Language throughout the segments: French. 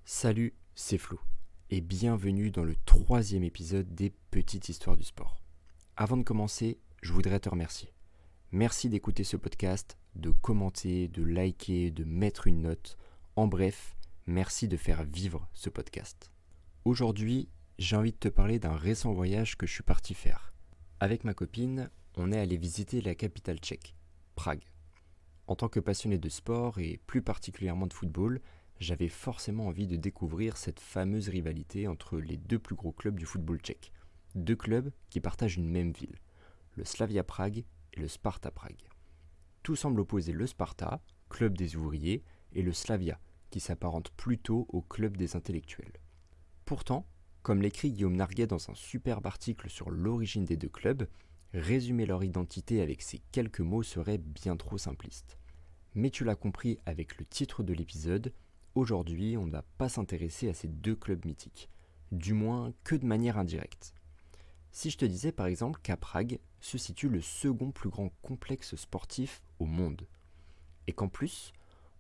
Salut, c'est Flo, et bienvenue dans le 3e épisode des Petites Histoires du Sport. Avant de commencer, je voudrais te remercier. Merci d'écouter ce podcast, de commenter, de liker, de mettre une note. En bref, merci de faire vivre ce podcast. Aujourd'hui, j'ai envie de te parler d'un récent voyage que je suis parti faire. Avec ma copine, on est allé visiter la capitale tchèque, Prague. En tant que passionné de sport et plus particulièrement de football, j'avais forcément envie de découvrir cette fameuse rivalité entre les deux plus gros clubs du football tchèque. Deux clubs qui partagent une même ville, le Slavia Prague et le Sparta Prague. Tout semble opposer le Sparta, club des ouvriers, et le Slavia, qui s'apparente plutôt au club des intellectuels. Pourtant, comme l'écrit Guillaume Narguet dans un superbe article sur l'origine des deux clubs, résumer leur identité avec ces quelques mots serait bien trop simpliste. Mais tu l'as compris avec le titre de l'épisode, aujourd'hui on ne va pas s'intéresser à ces deux clubs mythiques, du moins que de manière indirecte. Si je te disais par exemple qu'à Prague se situe le second plus grand complexe sportif au monde, et qu'en plus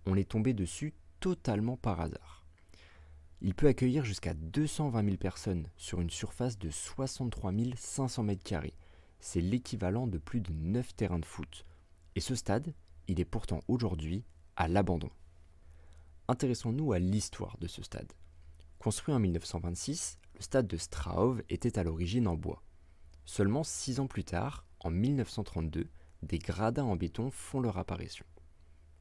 on est tombé dessus totalement par hasard. Il peut accueillir jusqu'à 220 000 personnes sur une surface de 63 500 m². C'est l'équivalent de plus de 9 terrains de foot. Et ce stade, il est pourtant aujourd'hui à l'abandon. Intéressons-nous à l'histoire de ce stade. Construit en 1926, le stade de Strahově était à l'origine en bois. Seulement 6 ans plus tard, en 1932, des gradins en béton font leur apparition.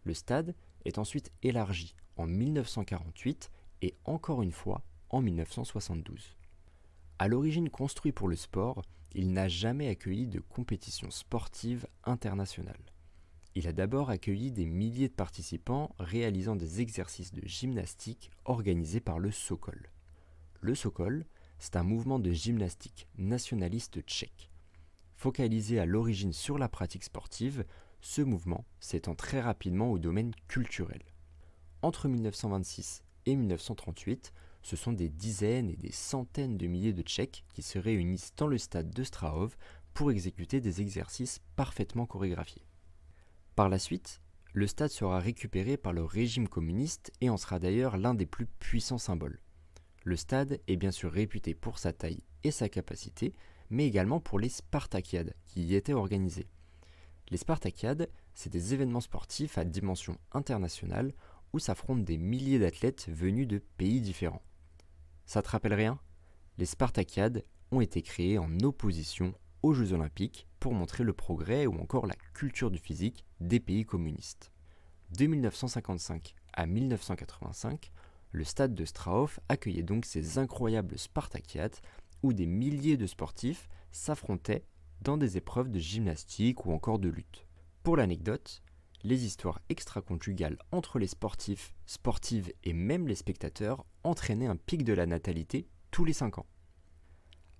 Le stade est ensuite élargi en 1948 et encore une fois en 1972. À l'origine construit pour le sport, il n'a jamais accueilli de compétition sportive internationale. Il a d'abord accueilli des milliers de participants réalisant des exercices de gymnastique organisés par le Sokol. Le Sokol, c'est un mouvement de gymnastique nationaliste tchèque. Focalisé à l'origine sur la pratique sportive, ce mouvement s'étend très rapidement au domaine culturel. Entre 1926 et 1938, ce sont des dizaines et des centaines de milliers de Tchèques qui se réunissent dans le stade de Strahově pour exécuter des exercices parfaitement chorégraphiés. Par la suite, le stade sera récupéré par le régime communiste et en sera d'ailleurs l'un des plus puissants symboles. Le stade est bien sûr réputé pour sa taille et sa capacité, mais également pour les Spartakiades qui y étaient organisées. Les Spartakiades, c'est des événements sportifs à dimension internationale où s'affrontent des milliers d'athlètes venus de pays différents. Ça te rappelle rien ? Les Spartakiades ont été créées en opposition aux Jeux Olympiques pour montrer le progrès ou encore la culture du physique des pays communistes. De 1955 à 1985, le stade de Strahově accueillait donc ces incroyables Spartakiades où des milliers de sportifs s'affrontaient dans des épreuves de gymnastique ou encore de lutte. Pour l'anecdote, les histoires extra-conjugales entre les sportifs, sportives et même les spectateurs entraînaient un pic de la natalité tous les 5 ans.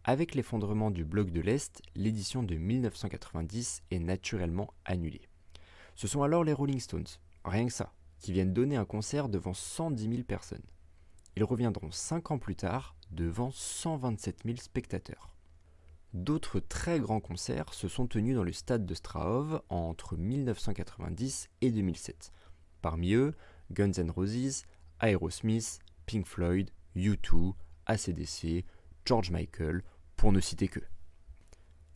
Avec l'effondrement du bloc de l'Est, l'édition de 1990 est naturellement annulée. Ce sont alors les Rolling Stones, rien que ça, qui viennent donner un concert devant 110 000 personnes. Ils reviendront 5 ans plus tard devant 127 000 spectateurs. D'autres très grands concerts se sont tenus dans le stade de Strahově entre 1990 et 2007. Parmi eux, Guns N' Roses, Aerosmith, Pink Floyd, U2, AC/DC, George Michael, pour ne citer que.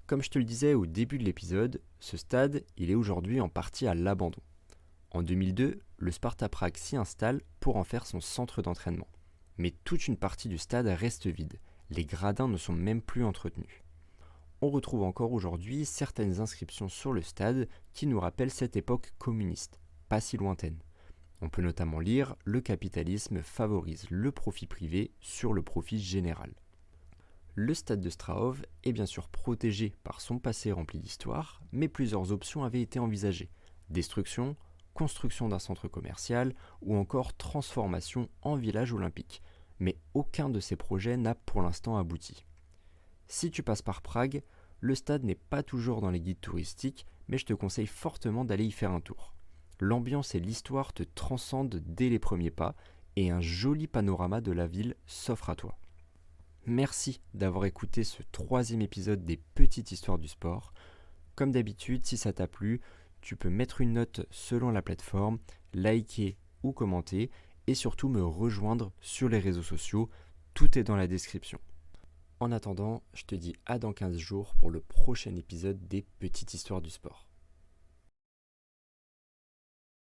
Comme je te le disais au début de l'épisode, ce stade, il est aujourd'hui en partie à l'abandon. En 2002, le Sparta Prague s'y installe pour en faire son centre d'entraînement. Mais toute une partie du stade reste vide. Les gradins ne sont même plus entretenus. On retrouve encore aujourd'hui certaines inscriptions sur le stade qui nous rappellent cette époque communiste, pas si lointaine. On peut notamment lire « Le capitalisme favorise le profit privé sur le profit général ». Le stade de Strahově est bien sûr protégé par son passé rempli d'histoire, mais plusieurs options avaient été envisagées. Destruction, construction d'un centre commercial ou encore transformation en village olympique. Mais aucun de ces projets n'a pour l'instant abouti. Si tu passes par Prague, le stade n'est pas toujours dans les guides touristiques, mais je te conseille fortement d'aller y faire un tour. L'ambiance et l'histoire te transcendent dès les premiers pas et un joli panorama de la ville s'offre à toi. Merci d'avoir écouté ce 3e épisode des Petites Histoires du Sport. Comme d'habitude, si ça t'a plu, tu peux mettre une note selon la plateforme, liker ou commenter et surtout me rejoindre sur les réseaux sociaux. Tout est dans la description. En attendant, je te dis à dans 15 jours pour le prochain épisode des Petites Histoires du Sport.